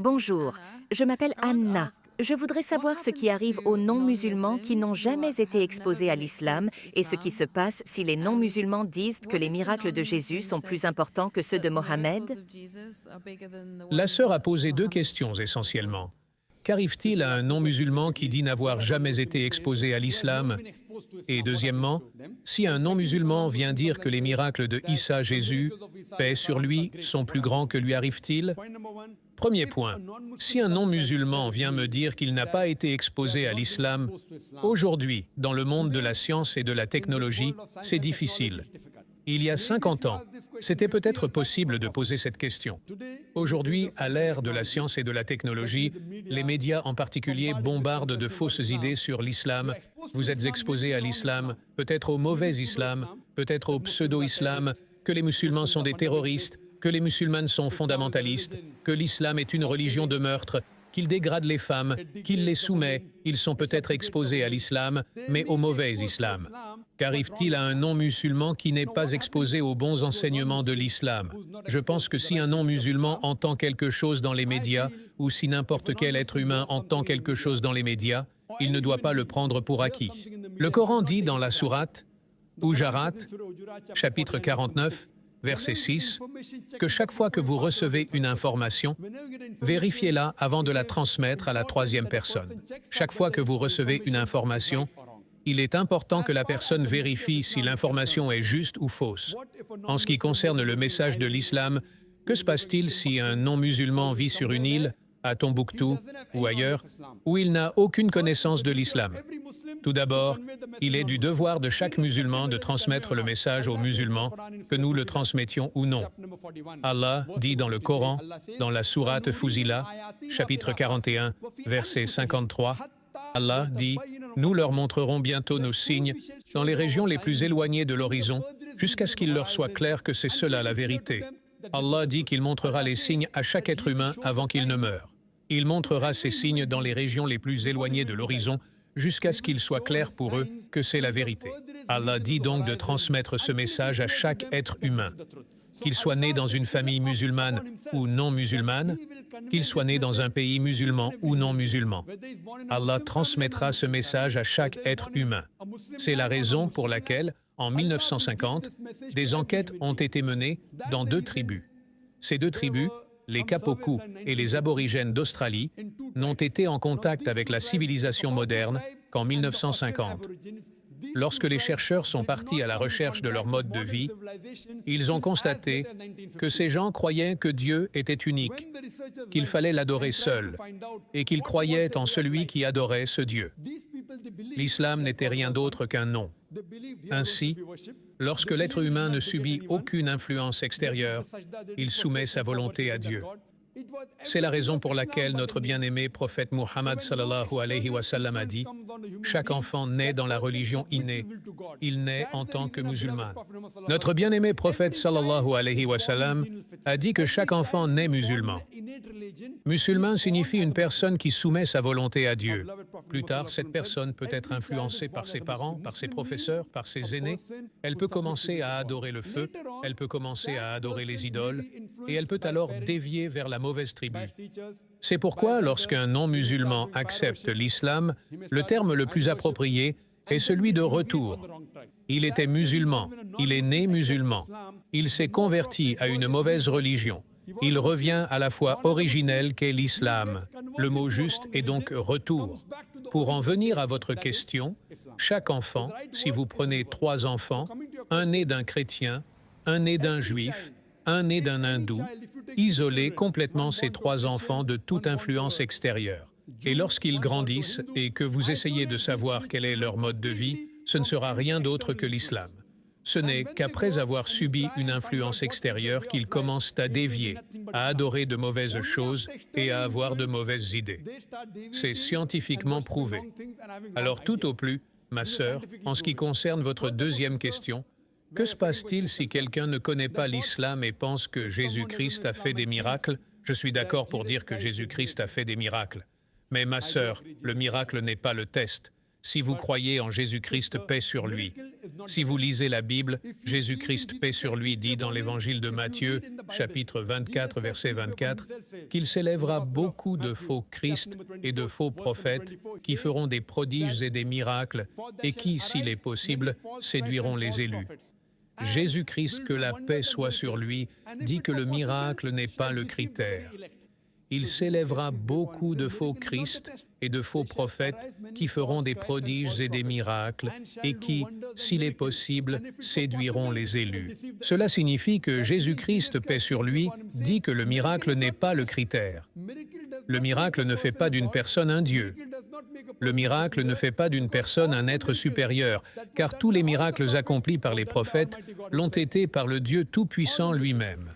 Bonjour, je m'appelle Anna. Je voudrais savoir ce qui arrive aux non-musulmans qui n'ont jamais été exposés à l'islam et ce qui se passe si les non-musulmans disent que les miracles de Jésus sont plus importants que ceux de Mohammed. La sœur a posé deux questions essentiellement. Qu'arrive-t-il à un non-musulman qui dit n'avoir jamais été exposé à l'islam? Et deuxièmement, si un non-musulman vient dire que les miracles de Issa Jésus, paix sur lui, sont plus grands, que lui arrive-t-il? Premier point, si un non-musulman vient me dire qu'il n'a pas été exposé à l'islam, aujourd'hui, dans le monde de la science et de la technologie, c'est difficile. Il y a 50 ans, c'était peut-être possible de poser cette question. Aujourd'hui, à l'ère de la science et de la technologie, les médias en particulier bombardent de fausses idées sur l'islam. Vous êtes exposé à l'islam, peut-être au mauvais islam, peut-être au pseudo-islam, que les musulmans sont des terroristes, que les musulmanes sont fondamentalistes, que l'islam est une religion de meurtre, qu'il dégrade les femmes, qu'il les soumet. Ils sont peut-être exposés à l'islam, mais au mauvais islam. Qu'arrive-t-il à un non-musulman qui n'est pas exposé aux bons enseignements de l'islam? Je pense que si un non-musulman entend quelque chose dans les médias, ou si n'importe quel être humain entend quelque chose dans les médias, il ne doit pas le prendre pour acquis. Le Coran dit dans la sourate Hujarat, chapitre 49, verset 6, que chaque fois que vous recevez une information, vérifiez-la avant de la transmettre à la troisième personne. Chaque fois que vous recevez une information, il est important que la personne vérifie si l'information est juste ou fausse. En ce qui concerne le message de l'islam, que se passe-t-il si un non-musulman vit sur une île, à Tombouctou ou ailleurs, où il n'a aucune connaissance de l'islam? Tout d'abord, il est du devoir de chaque musulman de transmettre le message aux musulmans, que nous le transmettions ou non. Allah dit dans le Coran, dans la sourate Fuzila, chapitre 41, verset 53, Allah dit « Nous leur montrerons bientôt nos signes dans les régions les plus éloignées de l'horizon, jusqu'à ce qu'il leur soit clair que c'est cela la vérité. » Allah dit qu'il montrera les signes à chaque être humain avant qu'il ne meure. Il montrera ces signes dans les régions les plus éloignées de l'horizon, jusqu'à ce qu'il soit clair pour eux que c'est la vérité. Allah dit donc de transmettre ce message à chaque être humain. Qu'il soit né dans une famille musulmane ou non musulmane, qu'il soit né dans un pays musulman ou non musulman. Allah transmettra ce message à chaque être humain. C'est la raison pour laquelle, en 1950, des enquêtes ont été menées dans deux tribus. Ces deux tribus, les Kapoku et les aborigènes d'Australie, n'ont été en contact avec la civilisation moderne qu'en 1950. Lorsque les chercheurs sont partis à la recherche de leur mode de vie, ils ont constaté que ces gens croyaient que Dieu était unique, qu'il fallait l'adorer seul, et qu'ils croyaient en celui qui adorait ce Dieu. L'islam n'était rien d'autre qu'un nom. Ainsi, lorsque l'être humain ne subit aucune influence extérieure, il soumet sa volonté à Dieu. C'est la raison pour laquelle notre bien-aimé prophète Muhammad sallallahu alayhi wa sallam a dit « Chaque enfant naît dans la religion innée, il naît en tant que musulman. » Notre bien-aimé prophète sallallahu alayhi wa sallam a dit que chaque enfant naît musulman. Musulman signifie une personne qui soumet sa volonté à Dieu. Plus tard, cette personne peut être influencée par ses parents, par ses professeurs, par ses aînés. Elle peut commencer à adorer le feu, elle peut commencer à adorer les idoles, et elle peut alors dévier vers la mauvaise tribu. C'est pourquoi, lorsqu'un non-musulman accepte l'islam, le terme le plus approprié est celui de retour. Il était musulman, il est né musulman, il s'est converti à une mauvaise religion. Il revient à la foi originelle qu'est l'islam. Le mot juste est donc retour. Pour en venir à votre question, chaque enfant, si vous prenez 3 enfants, un né d'un chrétien, un né d'un juif, un né d'un hindou, isolez complètement ces 3 enfants de toute influence extérieure. Et lorsqu'ils grandissent et que vous essayez de savoir quel est leur mode de vie, ce ne sera rien d'autre que l'islam. Ce n'est qu'après avoir subi une influence extérieure qu'ils commencent à dévier, à adorer de mauvaises choses et à avoir de mauvaises idées. C'est scientifiquement prouvé. Alors tout au plus, ma sœur, en ce qui concerne votre deuxième question, que se passe-t-il si quelqu'un ne connaît pas l'islam et pense que Jésus-Christ a fait des miracles? Je suis d'accord pour dire que Jésus-Christ a fait des miracles. Mais ma sœur, le miracle n'est pas le test. Si vous croyez en Jésus-Christ, paix sur lui. Si vous lisez la Bible, Jésus-Christ, paix sur lui, dit dans l'Évangile de Matthieu, chapitre 24, verset 24, qu'il s'élèvera beaucoup de faux Christ et de faux prophètes qui feront des prodiges et des miracles et qui, s'il est possible, séduiront les élus. Jésus-Christ, que la paix soit sur lui, dit que le miracle n'est pas le critère. Il s'élèvera beaucoup de faux Christ et de faux prophètes qui feront des prodiges et des miracles et qui, s'il est possible, séduiront les élus. Cela signifie que Jésus-Christ, paix sur lui, dit que le miracle n'est pas le critère. Le miracle ne fait pas d'une personne un Dieu. Le miracle ne fait pas d'une personne un être supérieur, car tous les miracles accomplis par les prophètes l'ont été par le Dieu Tout-Puissant lui-même.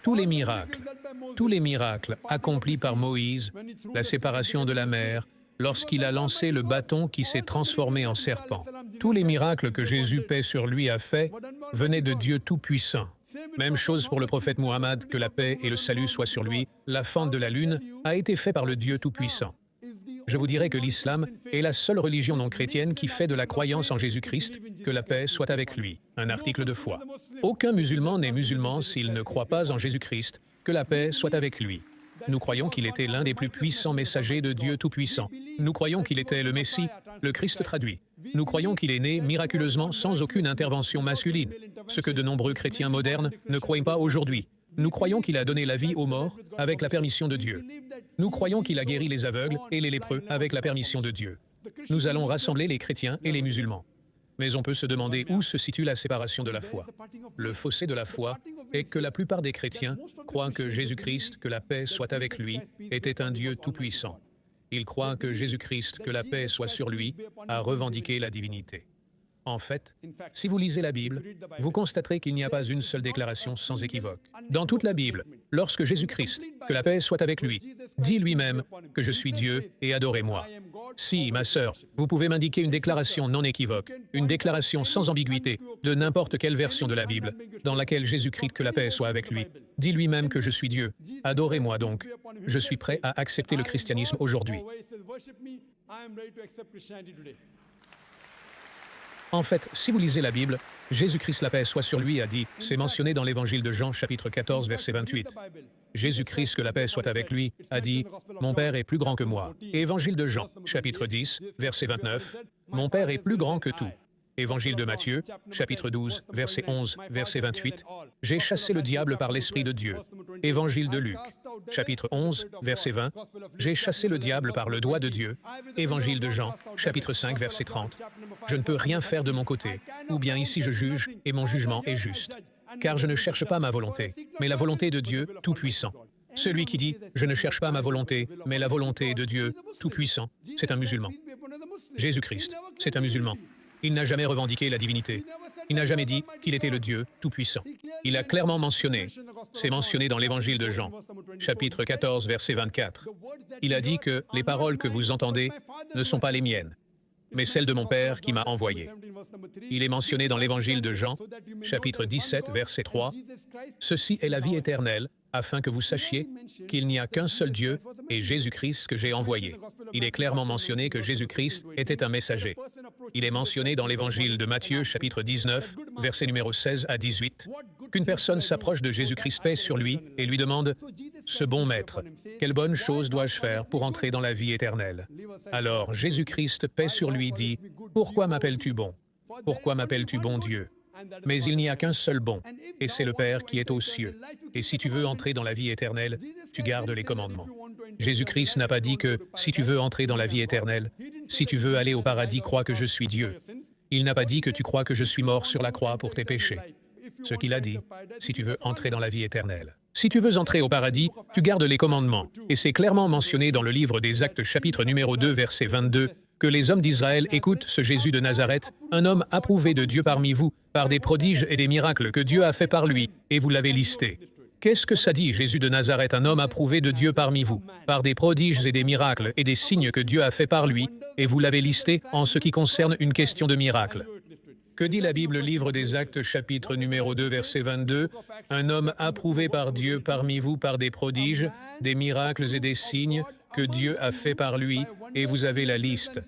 Tous les miracles accomplis par Moïse, la séparation de la mer, lorsqu'il a lancé le bâton qui s'est transformé en serpent. Tous les miracles que Jésus, paix sur lui, a faits venaient de Dieu Tout-Puissant. Même chose pour le prophète Mohammed, que la paix et le salut soient sur lui. La fente de la lune a été faite par le Dieu Tout-Puissant. Je vous dirais que l'islam est la seule religion non chrétienne qui fait de la croyance en Jésus-Christ, que la paix soit avec lui. Un article de foi. Aucun musulman n'est musulman s'il ne croit pas en Jésus-Christ, que la paix soit avec lui. Nous croyons qu'il était l'un des plus puissants messagers de Dieu Tout-Puissant. Nous croyons qu'il était le Messie, le Christ traduit. Nous croyons qu'il est né miraculeusement sans aucune intervention masculine, ce que de nombreux chrétiens modernes ne croient pas aujourd'hui. Nous croyons qu'il a donné la vie aux morts avec la permission de Dieu. Nous croyons qu'il a guéri les aveugles et les lépreux avec la permission de Dieu. Nous allons rassembler les chrétiens et les musulmans. Mais on peut se demander où se situe la séparation de la foi. Le fossé de la foi est que la plupart des chrétiens croient que Jésus-Christ, que la paix soit avec lui, était un Dieu tout-puissant. Ils croient que Jésus-Christ, que la paix soit sur lui, a revendiqué la divinité. En fait, si vous lisez la Bible, vous constaterez qu'il n'y a pas une seule déclaration sans équivoque. Dans toute la Bible, lorsque Jésus-Christ, que la paix soit avec lui, dit lui-même que je suis Dieu et adorez-moi. Si, ma sœur, vous pouvez m'indiquer une déclaration non équivoque, une déclaration sans ambiguïté de n'importe quelle version de la Bible, dans laquelle Jésus-Christ, que la paix soit avec lui, dit lui-même que je suis Dieu, adorez-moi donc. Je suis prêt à accepter le christianisme aujourd'hui. En fait, si vous lisez la Bible, Jésus-Christ, la paix soit sur lui, a dit, c'est mentionné dans l'Évangile de Jean, chapitre 14, verset 28. Jésus-Christ, que la paix soit avec lui, a dit, mon Père est plus grand que moi. Évangile de Jean, chapitre 10, verset 29, mon Père est plus grand que tout. Évangile de Matthieu, chapitre 12, verset 11, verset 28, j'ai chassé le diable par l'Esprit de Dieu. Évangile de Luc, chapitre 11, verset 20, j'ai chassé le diable par le doigt de Dieu. Évangile de Jean, chapitre 5, verset 30, je ne peux rien faire de mon côté, ou bien ici je juge et mon jugement est juste. Car je ne cherche pas ma volonté, mais la volonté de Dieu Tout-Puissant. Celui qui dit « je ne cherche pas ma volonté, mais la volonté de Dieu Tout-Puissant », c'est un musulman. Jésus-Christ, c'est un musulman. Il n'a jamais revendiqué la divinité. Il n'a jamais dit qu'il était le Dieu Tout-Puissant. Il a clairement mentionné, c'est mentionné dans l'Évangile de Jean, chapitre 14, verset 24. Il a dit que les paroles que vous entendez ne sont pas les miennes, mais celles de mon Père qui m'a envoyé. Il est mentionné dans l'Évangile de Jean, chapitre 17, verset 3. « Ceci est la vie éternelle, afin que vous sachiez qu'il n'y a qu'un seul Dieu et Jésus-Christ que j'ai envoyé. » Il est clairement mentionné que Jésus-Christ était un messager. Il est mentionné dans l'Évangile de Matthieu, chapitre 19, verset numéro 16 à 18, qu'une personne s'approche de Jésus-Christ, paix sur lui, et lui demande « Ce bon maître, quelle bonne chose dois-je faire pour entrer dans la vie éternelle ?» Alors Jésus-Christ, paix sur lui, dit « Pourquoi m'appelles-tu bon? Pourquoi m'appelles-tu bon Dieu? Mais il n'y a qu'un seul bon, et c'est le Père qui est aux cieux. Et si tu veux entrer dans la vie éternelle, tu gardes les commandements. » Jésus-Christ n'a pas dit que si tu veux entrer dans la vie éternelle, si tu veux aller au paradis, crois que je suis Dieu. Il n'a pas dit que tu crois que je suis mort sur la croix pour tes péchés. Ce qu'il a dit, si tu veux entrer dans la vie éternelle. Si tu veux entrer au paradis, tu gardes les commandements. Et c'est clairement mentionné dans le livre des Actes, chapitre numéro 2, verset 22, que les hommes d'Israël écoutent ce Jésus de Nazareth, un homme approuvé de Dieu parmi vous, par des prodiges et des miracles que Dieu a fait par lui, et vous l'avez listé. Qu'est-ce que ça dit, Jésus de Nazareth, un homme approuvé de Dieu parmi vous, par des prodiges et des miracles et des signes que Dieu a fait par lui, et vous l'avez listé en ce qui concerne une question de miracle? Que dit la Bible, livre des Actes, chapitre numéro 2, verset 22, « Un homme approuvé par Dieu parmi vous par des prodiges, des miracles et des signes que Dieu a fait par lui, et vous avez la liste. »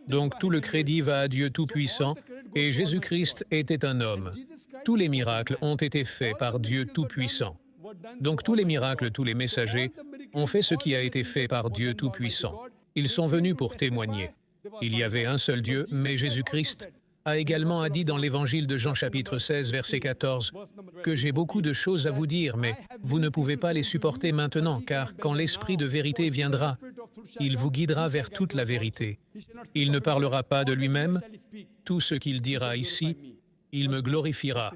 Donc tout le crédit va à Dieu Tout-Puissant, et Jésus-Christ était un homme. Tous les miracles ont été faits par Dieu Tout-Puissant. Donc tous les miracles, tous les messagers ont fait ce qui a été fait par Dieu Tout-Puissant. Ils sont venus pour témoigner. Il y avait un seul Dieu, mais Jésus-Christ a également dit dans l'Évangile de Jean chapitre 16, verset 14, que j'ai beaucoup de choses à vous dire, mais vous ne pouvez pas les supporter maintenant, car quand l'Esprit de vérité viendra, il vous guidera vers toute la vérité. Il ne parlera pas de lui-même, tout ce qu'il dira ici, il me glorifiera.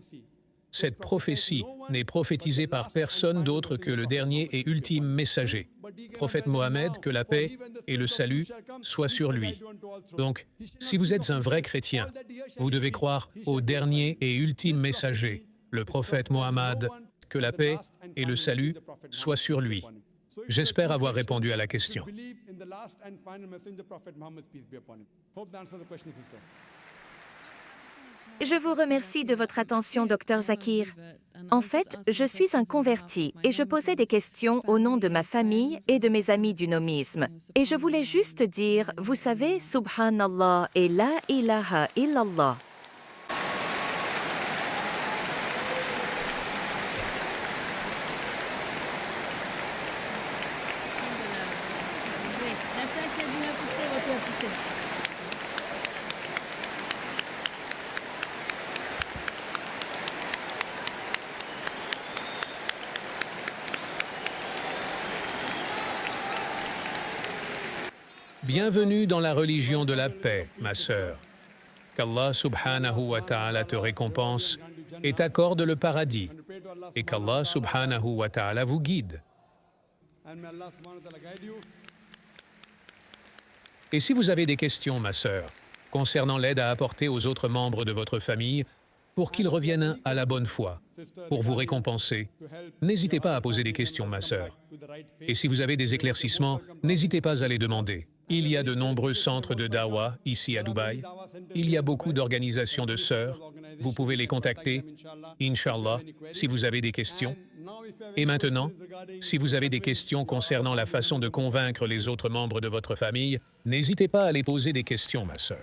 Cette prophétie n'est prophétisée par personne d'autre que le dernier et ultime messager, prophète Mohammed, que la paix et le salut soient sur lui. Donc, si vous êtes un vrai chrétien, vous devez croire au dernier et ultime messager, le prophète Mohammed, que la paix et le salut soient sur lui. J'espère avoir répondu à la question. Je vous remercie de votre attention, Dr Zakir. En fait, je suis un converti et je posais des questions au nom de ma famille et de mes amis du nomisme. Et je voulais juste dire, vous savez, Subhanallah et La ilaha illallah. Bienvenue dans la religion de la paix, ma sœur. Qu'Allah subhanahu wa ta'ala te récompense et t'accorde le paradis, et qu'Allah subhanahu wa ta'ala vous guide. Et si vous avez des questions, ma sœur, concernant l'aide à apporter aux autres membres de votre famille, pour qu'ils reviennent à la bonne foi, pour vous récompenser, n'hésitez pas à poser des questions, ma sœur. Et si vous avez des éclaircissements, n'hésitez pas à les demander. Il y a de nombreux centres de Dawa ici à Dubaï. Il y a beaucoup d'organisations de sœurs. Vous pouvez les contacter, Inch'Allah, si vous avez des questions. Et maintenant, si vous avez des questions concernant la façon de convaincre les autres membres de votre famille, n'hésitez pas à les poser des questions, ma sœur.